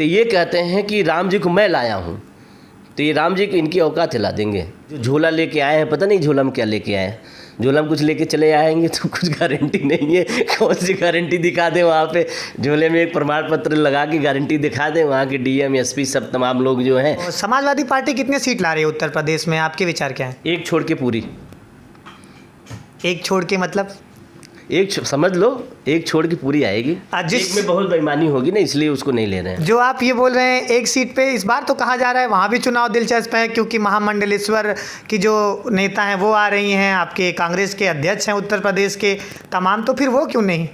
तो ये कहते हैं कि राम जी को मैं लाया हूँ, तो ये राम जी को इनकी औकात हिला देंगे। जो झोला लेके आए हैं, पता नहीं झोला में क्या लेके आए हैं। झोला में कुछ लेके चले आएंगे तो कुछ गारंटी नहीं है। कौन सी गारंटी दिखा दें वहाँ पे? झोले में एक प्रमाण पत्र लगा के गारंटी दिखा दें, वहाँ के डीएम एसपी सब तमाम लोग जो हैं। और समाजवादी पार्टी कितने सीट ला रही है उत्तर प्रदेश में, आपके विचार क्या हैं? एक छोड़ के पूरी। एक छोड़ के मतलब? समझ लो, एक छोड़ के पूरी आएगी। एक में बहुत बेईमानी होगी ना, इसलिए उसको नहीं ले रहे हैं। जो आप ये बोल रहे हैं एक सीट पे, इस बार तो कहा जा रहा है वहाँ भी चुनाव दिलचस्प है, क्योंकि महामंडलेश्वर की जो नेता हैं वो आ रही हैं, आपके कांग्रेस के अध्यक्ष हैं उत्तर प्रदेश के तमाम, तो फिर वो क्यों नहीं?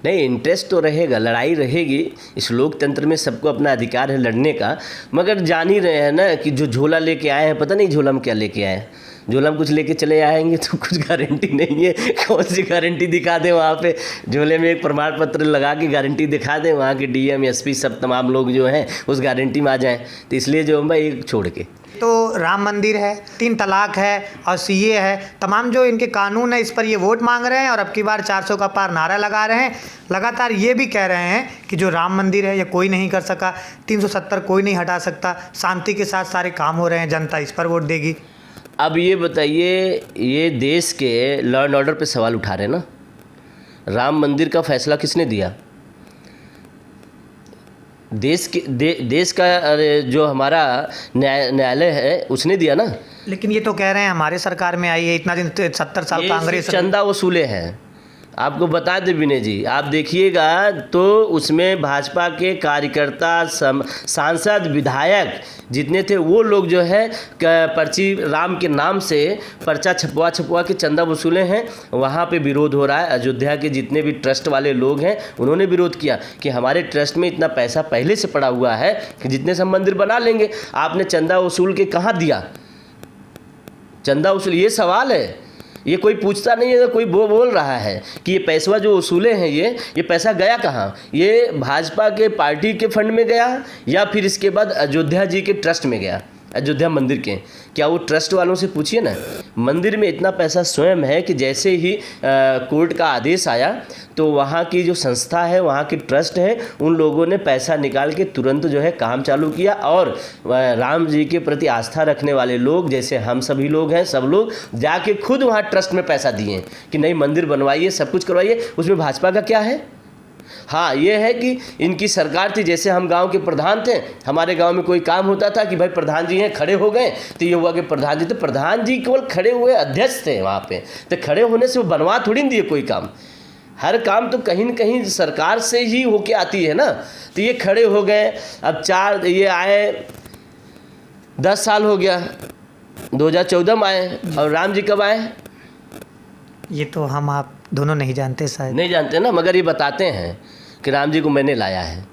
नहीं, इंटरेस्ट तो रहेगा, लड़ाई रहेगी। इस लोकतंत्र में सबको अपना अधिकार है लड़ने का, मगर जान ही रहे हैं ना कि जो झोला लेके आए हैं, पता नहीं झोला में क्या लेके आए हैं। झोला में कुछ लेके चले आएंगे तो कुछ गारंटी नहीं है। कौन सी गारंटी दिखा दें वहाँ पे? झोले में एक प्रमाण पत्र लगा के गारंटी दिखा दें, वहाँ के डीएम एसपी सब तमाम लोग जो हैं उस गारंटी में आ जाएं। तो इसलिए जो है एक छोड़ के। तो राम मंदिर है, 3 तलाक है और सीए है, तमाम जो इनके कानून है इस पर ये वोट मांग रहे हैं और अब की बार 400 का पार नारा लगा रहे हैं। लगातार ये भी कह रहे हैं कि जो राम मंदिर है ये कोई नहीं कर सका, 370 कोई नहीं हटा सकता, शांति के साथ सारे काम हो रहे हैं, जनता इस पर वोट देगी। अब ये बताइए, ये देश के लॉ एंड ऑर्डर पे सवाल उठा रहे हैं ना। राम मंदिर का फैसला किसने दिया? देश का जो हमारा न्यायालय है उसने दिया ना। लेकिन ये तो कह रहे हैं हमारे सरकार में आई है, इतना दिन 70 साल कांग्रेस चंदा वसूले हैं। आपको बता दें विनय जी, आप देखिएगा तो उसमें भाजपा के कार्यकर्ता, सांसद, विधायक जितने थे वो लोग जो है पर्ची राम के नाम से पर्चा छपवा के चंदा वसूले हैं। वहाँ पे विरोध हो रहा है। अयोध्या के जितने भी ट्रस्ट वाले लोग हैं उन्होंने विरोध किया कि हमारे ट्रस्ट में इतना पैसा पहले से पड़ा हुआ है कि जितने से हम मंदिर बना लेंगे, आपने चंदा वसूल के कहाँ दिया? चंदा वसूल, ये सवाल है। ये कोई पूछता नहीं है, कोई वो बोल रहा है कि ये पैसा जो वसूले हैं ये पैसा गया कहाँ? ये भाजपा के पार्टी के फंड में गया या फिर इसके बाद अयोध्या जी के ट्रस्ट में गया? अयोध्या मंदिर के, क्या वो ट्रस्ट वालों से पूछिए ना। मंदिर में इतना पैसा स्वयं है कि जैसे ही कोर्ट का आदेश आया तो वहाँ की जो संस्था है, वहाँ की ट्रस्ट है, उन लोगों ने पैसा निकाल के तुरंत जो है काम चालू किया। और राम जी के प्रति आस्था रखने वाले लोग, जैसे हम सभी लोग हैं, सब लोग जाके खुद वहाँ ट्रस्ट में पैसा दिए कि नहीं मंदिर बनवाइए, सब कुछ करवाइए। उसमें भाजपा का क्या है? हाँ, ये है कि इनकी सरकार थी। जैसे हम गांव के प्रधान थे, हमारे गांव में कोई काम होता था कि भाई प्रधान जी हैं, खड़े हो गए, तो ये हुआ कि प्रधान जी, तो प्रधान जी केवल खड़े हुए अध्यक्ष थे वहाँ पे। तो खड़े होने से वो बनवा थोड़ी नहीं दिए कोई काम। हर काम तो कहीं न कहीं सरकार से ही होके आती है ना। तो ये खड़े हो गए। अब ये आए 10 साल हो गया, 2014 में आए। और राम जी कब आए? ये तो हम आप दोनों नहीं जानते, शायद नहीं जानते ना, मगर ये बताते हैं कि राम जी को मैंने लाया है।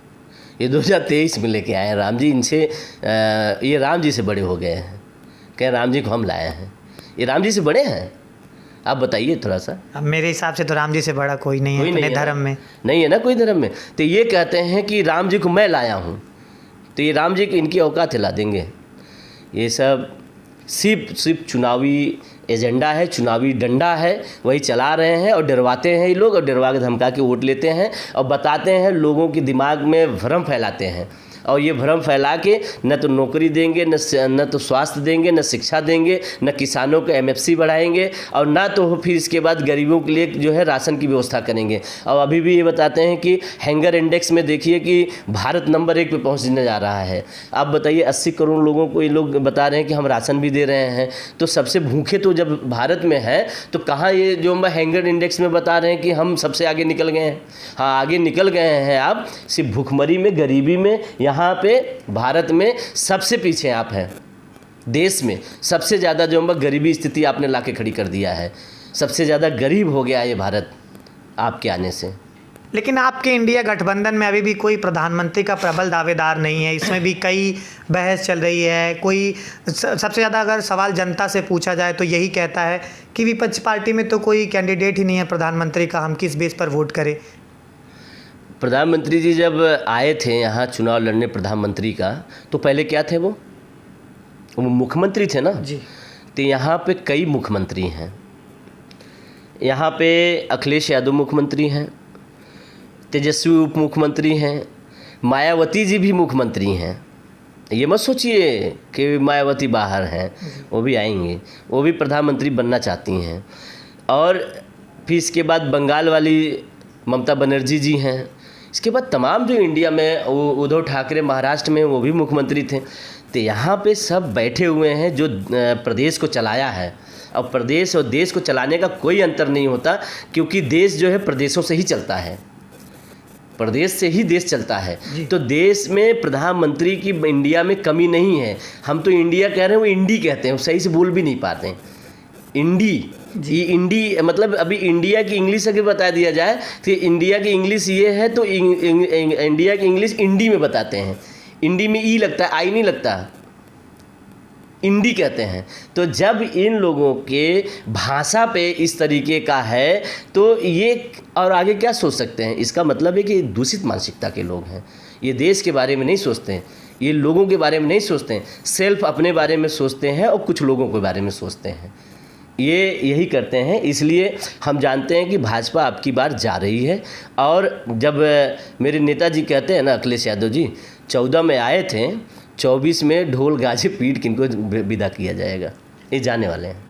ये 2023 में लेके आए हैं राम जी। इनसे ये राम जी से बड़े हो गए हैं, कह राम जी को हम लाए हैं। ये राम जी से बड़े हैं? आप बताइए थोड़ा सा। अब मेरे हिसाब से तो राम जी से बड़ा कोई नहीं है अपने धर्म में। नहीं है ना कोई धर्म में। तो ये कहते हैं कि राम जी को मैं लाया हूँ, तो ये राम जी की इनकी औकात हिला देंगे। ये सब सिर्फ चुनावी एजेंडा है, चुनावी डंडा है, वही चला रहे हैं और डरवाते हैं ये लोग, और डरवा के धमका के वोट लेते हैं और बताते हैं, लोगों के दिमाग में भ्रम फैलाते हैं। और ये भ्रम फैला के न तो नौकरी देंगे, न तो स्वास्थ्य देंगे, न शिक्षा देंगे, न किसानों को एमएफसी बढ़ाएंगे, और ना तो फिर इसके बाद गरीबों के लिए जो है राशन की व्यवस्था करेंगे। और अभी भी ये बताते हैं कि हैंगर इंडेक्स में देखिए कि भारत नंबर 1 पे पहुंचने जा रहा है। आप बताइए, 80 करोड़ लोगों को ये लोग बता रहे हैं कि हम राशन भी दे रहे हैं। तो सबसे भूखे तो जब भारत में है, तो कहाँ ये जो हैंगर इंडेक्स में बता रहे हैं कि हम सबसे आगे निकल गए हैं? हाँ, आगे निकल गए हैं आप। सिर्फ भूखमरी में, गरीबी में, यहाँ पे भारत में सबसे पीछे आप हैं। देश में सबसे ज़्यादा जो गरीबी स्थिति आपने लाके खड़ी कर दिया है। सबसे ज़्यादा गरीब हो गया ये भारत आपके आने से। लेकिन आपके इंडिया गठबंधन में अभी भी कोई प्रधानमंत्री का प्रबल दावेदार नहीं है। इसमें भी कई बहस चल रही है। कोई सबसे ज़्यादा अगर सवाल जनता से पूछा जाए तो यही कहता है कि विपक्ष पार्टी में तो कोई कैंडिडेट ही नहीं है प्रधानमंत्री का, हम किस बेस पर वोट करें। प्रधानमंत्री जी जब आए थे यहाँ चुनाव लड़ने प्रधानमंत्री का, तो पहले क्या थे? वो मुख्यमंत्री थे ना जी। तो यहाँ पे कई मुख्यमंत्री हैं। यहाँ पे अखिलेश यादव मुख्यमंत्री हैं, तेजस्वी उप मुख्यमंत्री हैं, मायावती जी भी मुख्यमंत्री हैं। ये मत सोचिए कि मायावती बाहर हैं, वो भी आएंगे, वो भी प्रधानमंत्री बनना चाहती हैं। और फिर इसके बाद बंगाल वाली ममता बनर्जी जी हैं। इसके बाद तमाम जो इंडिया में उद्धव ठाकरे महाराष्ट्र में वो भी मुख्यमंत्री थे। तो यहाँ पे सब बैठे हुए हैं जो प्रदेश को चलाया है। अब प्रदेश और देश को चलाने का कोई अंतर नहीं होता, क्योंकि देश जो है प्रदेशों से ही चलता है, प्रदेश से ही देश चलता है। तो देश में प्रधानमंत्री की इंडिया में कमी नहीं है। हम तो इंडिया कह रहे हैं, वो इंडी कहते हैं, वो सही से बोल भी नहीं पाते हैं। इंडी, ये इंडी मतलब अभी इंडिया की इंग्लिश अगर बता दिया जाए तो इंडिया की इंग्लिश ये है, तो इंडिया की इंग्लिश इंडी में बताते हैं। इंडी में ई लगता है, आई नहीं लगता, इंडी कहते हैं। तो जब इन लोगों के भाषा पे इस तरीके का है तो ये और आगे क्या सोच सकते हैं? इसका मतलब है कि दूषित मानसिकता के लोग हैं। ये देश के बारे में नहीं सोचते हैं, ये लोगों के बारे में नहीं सोचते हैं, सिर्फ अपने बारे में सोचते हैं और कुछ लोगों के बारे में सोचते हैं। ये यही करते हैं। इसलिए हम जानते हैं कि भाजपा अब की बार जा रही है। और जब मेरे नेताजी कहते हैं ना, अखिलेश यादव जी 14 में आए थे, 24 में ढोल गाजे पीट किनको विदा किया जाएगा, ये जाने वाले हैं।